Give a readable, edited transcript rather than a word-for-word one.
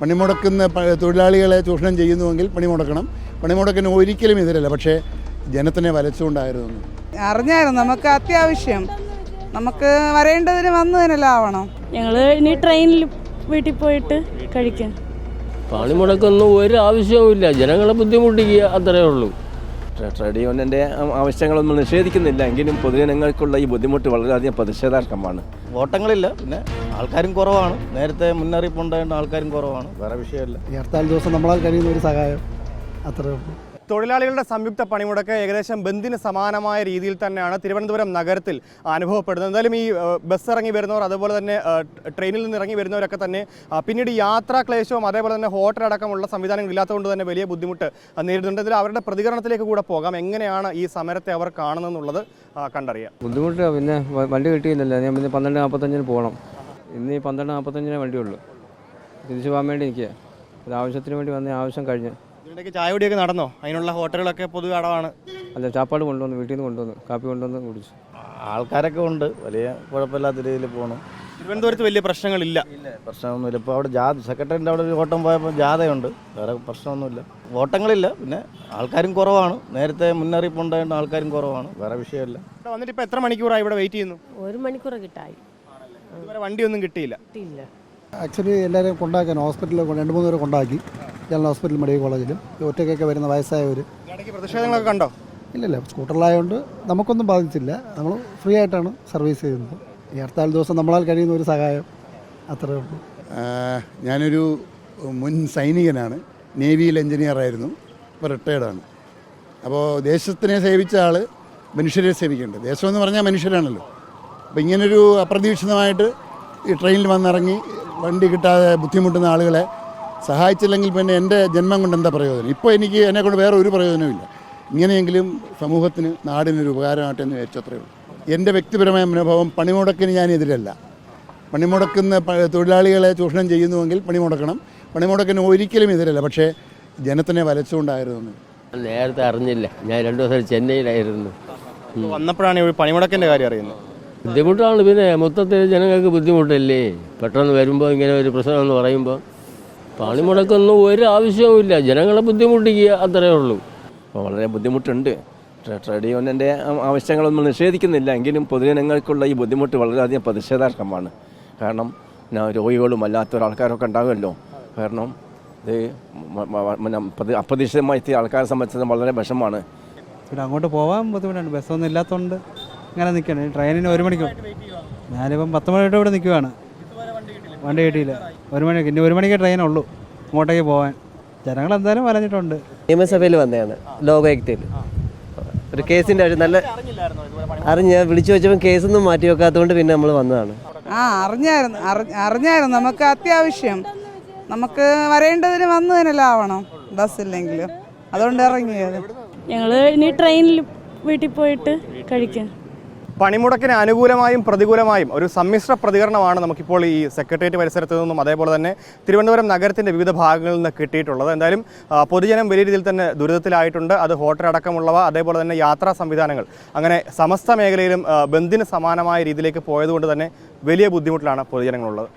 പണിമുടക്കുന്ന തൊഴിലാളികളെ ചൂഷണം ചെയ്യുന്നുവെങ്കിൽ പണിമുടക്കണം. പണിമുടക്കിന് ഒരിക്കലും എതിരല്ല, പക്ഷേ ജനത്തിനെ വലച്ചുകൊണ്ടായിരുന്നു. അറിഞ്ഞായിരുന്നു നമുക്ക് അത്യാവശ്യം നമുക്ക് വരേണ്ടതിന് വന്നതിനെല്ലാം ആവണം. ഞങ്ങൾ ഇനി ട്രെയിനിൽ വീട്ടിൽ പോയിട്ട് കഴിക്കാൻ. പണിമുടക്കൊന്നും ഒരു ആവശ്യവുമില്ല, ജനങ്ങളെ ബുദ്ധിമുട്ടിക്കുക, അത്രേ ഉള്ളൂ. ട്രേഡ് യൂണിയൻ്റെ ആവശ്യങ്ങളൊന്നും നിഷേധിക്കുന്നില്ല, എങ്കിലും പൊതുജനങ്ങൾക്കുള്ള ഈ ബുദ്ധിമുട്ട് വളരെയധികം പ്രതിഷേധാർഹമാണ്. ഓട്ടങ്ങളില്ല, പിന്നെ ആൾക്കാരും കുറവാണ്. നേരത്തെ മുന്നറിയിപ്പ് ഉണ്ടായതുകൊണ്ട് ആൾക്കാരും കുറവാണ്, വേറെ വിഷയമില്ല. ഈ ഹർത്താൽ ദിവസം നമ്മളാൽ കഴിയുന്ന ഒരു സഹായം അത്രേ ഉള്ളൂ. തൊഴിലാളികളുടെ സംയുക്ത പണിമുടക്ക് ഏകദേശം ബന്ദിന് സമാനമായ രീതിയിൽ തന്നെയാണ് തിരുവനന്തപുരം നഗരത്തിൽ അനുഭവപ്പെടുന്നത്. എന്തായാലും ഈ ബസ് ഇറങ്ങി വരുന്നവർ, അതുപോലെ തന്നെ ട്രെയിനിൽ നിന്ന് ഇറങ്ങി വരുന്നവരൊക്കെ തന്നെ പിന്നീട് യാത്രാ ക്ലേശവും അതേപോലെ തന്നെ ഹോട്ടൽ അടക്കമുള്ള സംവിധാനങ്ങൾ ഇല്ലാത്തതുകൊണ്ട് തന്നെ വലിയ ബുദ്ധിമുട്ട് നേരിടുന്നുണ്ട്. ഇതിൽ അവരുടെ പ്രതികരണത്തിലേക്ക് കൂടെ പോകാം. എങ്ങനെയാണ് ഈ സമരത്തെ അവർ കാണുന്നതെന്നുള്ളത് കണ്ടറിയാം. ബുദ്ധിമുട്ട് പിന്നെ വണ്ടി കിട്ടിയില്ലല്ലോ, ഞാൻ പിന്നെ 12:45 പോകണം. ഇന്ന് ഈ 12:45 വണ്ടിയുള്ളൂ. തിരിച്ചു പോകാൻ വേണ്ടി നിൽക്കുക, ഒരു ആവശ്യത്തിന് വേണ്ടി വന്ന ആവശ്യം കഴിഞ്ഞ്. ഇതിനിടയ്ക്ക് ചായ കുടിയൊക്കെ നടന്നോ? അതിനുള്ള ഹോട്ടലുകളൊക്കെ പൊതുവെ അടവാണ്. അല്ല, ചാപ്പാട് കൊണ്ടുവന്ന് വീട്ടിൽ നിന്ന് കൊണ്ടുവന്ന് കാപ്പി കൊണ്ടുവന്ന് കുടിച്ചു. ആൾക്കാരൊക്കെ ഉണ്ട്, വലിയ കുഴപ്പമില്ലാത്ത രീതിയിൽ പോകണം. തിരുവനന്തപുരത്ത് വലിയ പ്രശ്നങ്ങളില്ല, പ്രശ്നമൊന്നുമില്ല. ഇപ്പോൾ അവിടെ സെക്രട്ടറിൻ്റെ അവിടെ ഒരു ഓട്ടം പോയപ്പോൾ ജാഥയുണ്ട്, വേറെ പ്രശ്നമൊന്നുമില്ല. ഓട്ടങ്ങളില്ല, പിന്നെ ആൾക്കാരും കുറവാണ്. നേരത്തെ മുന്നറിയിപ്പ് ഉണ്ടായതുകൊണ്ട് ആൾക്കാരും കുറവാണ്, വേറെ വിഷയമില്ല. വന്നിട്ട് ഇപ്പോൾ എത്ര മണിക്കൂറായി ഇവിടെ വെയിറ്റ് ചെയ്യുന്നു? 1 മണിക്കൂർ കിട്ടായി. ഇതുവരെ വണ്ടിയൊന്നും കിട്ടിയില്ല. ആക്ച്വലി എല്ലാവരെയും കൊണ്ടാക്കാൻ ഹോസ്പിറ്റലിൽ 2-3 പേരെ കൊണ്ടാക്കി. ജനറൽ ഹോസ്പിറ്റൽ മെഡിക്കൽ കോളേജിലും ഒറ്റയ്ക്കൊക്കെ വരുന്ന വയസ്സായവർ. പ്രതിഷേധങ്ങളൊക്കെ കണ്ടോ? ഇല്ലല്ല, സ്കൂട്ടറിലായതുകൊണ്ട് നമുക്കൊന്നും ബാധിച്ചില്ല. നമ്മൾ ഫ്രീ ആയിട്ടാണ് സർവീസ് ചെയ്യുന്നത്. ഈ ഹർത്താൽ ദിവസം നമ്മളാൽ കഴിയുന്ന ഒരു സഹായം അത്രേ ഉള്ളൂ. ഞാനൊരു മുൻ സൈനികനാണ്, നേവിയിൽ എഞ്ചിനീയറായിരുന്നു, ഇപ്പോൾ റിട്ടയർഡാണ്. അപ്പോൾ ദേശത്തിനെ സേവിച്ച ആൾ മനുഷ്യരെ സേവിക്കേണ്ടത്. ദേശമെന്ന് പറഞ്ഞാൽ മനുഷ്യരാണല്ലോ. അപ്പോൾ ഇങ്ങനൊരു അപ്രതീക്ഷിതമായിട്ട് ഈ ട്രെയിനിൽ വന്നിറങ്ങി വണ്ടി കിട്ടാതെ ബുദ്ധിമുട്ടുന്ന ആളുകളെ സഹായിച്ചില്ലെങ്കിൽ പിന്നെ എൻ്റെ ജന്മം കൊണ്ട് എന്താ പ്രയോജനം? ഇപ്പോൾ എനിക്ക് എന്നെക്കൊണ്ട് വേറെ ഒരു പ്രയോജനമില്ല. ഇങ്ങനെയെങ്കിലും സമൂഹത്തിന്, നാടിനൊരു ഉപകാരമാകട്ടെ എന്ന് വിചാരിച്ചത്രേ ഉള്ളൂ. എൻ്റെ വ്യക്തിപരമായ മനോഭാവം, പണിമുടക്കിന് ഞാൻ എതിരല്ല. പണിമുടക്കുന്ന തൊഴിലാളികളെ ചൂഷണം ചെയ്യുന്നുവെങ്കിൽ പണിമുടക്കണം. പണിമുടക്കിന് ഒരിക്കലും എതിരല്ല, പക്ഷേ ജനത്തിനെ വലച്ചുകൊണ്ടായിരുന്നു. നേരത്തെ അറിഞ്ഞില്ല, ഞാൻ 2 ദിവസം ചെന്നൈയിലായിരുന്നു. വന്നപ്പോഴാണ് ഈ പണിമുടക്കിൻ്റെ കാര്യം അറിയുന്നത്. ബുദ്ധിമുട്ടാണ്, പിന്നെ മൊത്തത്തിൽ ജനങ്ങൾക്ക് ബുദ്ധിമുട്ടല്ലേ. പെട്ടെന്ന് വരുമ്പോൾ ഇങ്ങനെ ഒരു പ്രശ്നം എന്ന് പറയുമ്പോൾ പണിമുടക്കൊന്നും ഒരു ആവശ്യവുമില്ല, ജനങ്ങളെ ബുദ്ധിമുട്ടിക്കുക, അത്രേ ഉള്ളൂ. അപ്പോൾ വളരെ ബുദ്ധിമുട്ടുണ്ട്. ട്രേഡ് യൂണിയൻ്റെ ആവശ്യങ്ങളൊന്നും നിഷേധിക്കുന്നില്ല, എങ്കിലും പൊതുജനങ്ങൾക്കുള്ള ഈ ബുദ്ധിമുട്ട് വളരെയധികം പ്രതിഷേധാർഹമാണ്. കാരണം രോഗികളും അല്ലാത്തൊരാൾക്കാരൊക്കെ ഉണ്ടാകുമല്ലോ. കാരണം ഇത് അപ്രതീക്ഷിതമായി എത്തിയ ആൾക്കാരെ സംബന്ധിച്ച് വളരെ വിഷമമാണ്. പിന്നെ അങ്ങോട്ട് പോകാൻ ബുദ്ധിമുട്ടാണ്, ബസ്സൊന്നും ഇല്ലാത്തതുകൊണ്ട് ഇങ്ങനെ നിൽക്കണം. ട്രെയിനിന് 1 മണിക്കൂർ, ഞാനിപ്പം 10 മണിയോട്ട് ഇവിടെ നിൽക്കുവാണ്. വണ്ടി കിട്ടിയില്ല, 1 മണിക്ക്. ഇനി 1 മണിക്ക് ട്രെയിനുള്ളൂ അങ്ങോട്ടേക്ക് പോകാൻ. ജനങ്ങൾ എന്തായാലും വലഞ്ഞിട്ടുണ്ട്. നിയമസഭയിൽ വന്നതാണ്, ലോകയുക്തയിൽ ഒരു കേസിൻ്റെ നല്ല അറിഞ്ഞ് വിളിച്ചു വെച്ചപ്പോൾ കേസൊന്നും മാറ്റി വെക്കാത്തതുകൊണ്ട് പിന്നെ നമ്മൾ വന്നതാണ്. അറിഞ്ഞായിരുന്നു നമുക്ക് അത്യാവശ്യം നമുക്ക് വരേണ്ടതിന് വന്നതിനെല്ലാം ആവണം, ബസ്സില്ലെങ്കിലും. അതുകൊണ്ട് ഇറങ്ങിയത്. ഞങ്ങൾ ഇനി ട്രെയിനിൽ വീട്ടിൽ പോയിട്ട് കഴിക്കാൻ. പണിമുടക്കിന് അനുകൂലമായും പ്രതികൂലമായും ഒരു സമ്മിശ്ര പ്രതികരണമാണ് നമുക്കിപ്പോൾ ഈ സെക്രട്ടേറിയറ്റ് പരിസരത്ത് നിന്നും അതേപോലെ തന്നെ തിരുവനന്തപുരം നഗരത്തിൻ്റെ വിവിധ ഭാഗങ്ങളിൽ നിന്ന് കിട്ടിയിട്ടുള്ളത്. എന്തായാലും പൊതുജനം വലിയ രീതിയിൽ തന്നെ ദുരിതത്തിലായിട്ടുണ്ട്. അത് ഹോട്ടൽ അടക്കമുള്ളവ, അതേപോലെ തന്നെ യാത്രാ സംവിധാനങ്ങൾ, അങ്ങനെ സമസ്ത മേഖലയിലും ബന്ദിന് സമാനമായ രീതിയിലേക്ക് പോയതുകൊണ്ട് തന്നെ വലിയ ബുദ്ധിമുട്ടിലാണ് പൊതുജനങ്ങളുള്ളത്.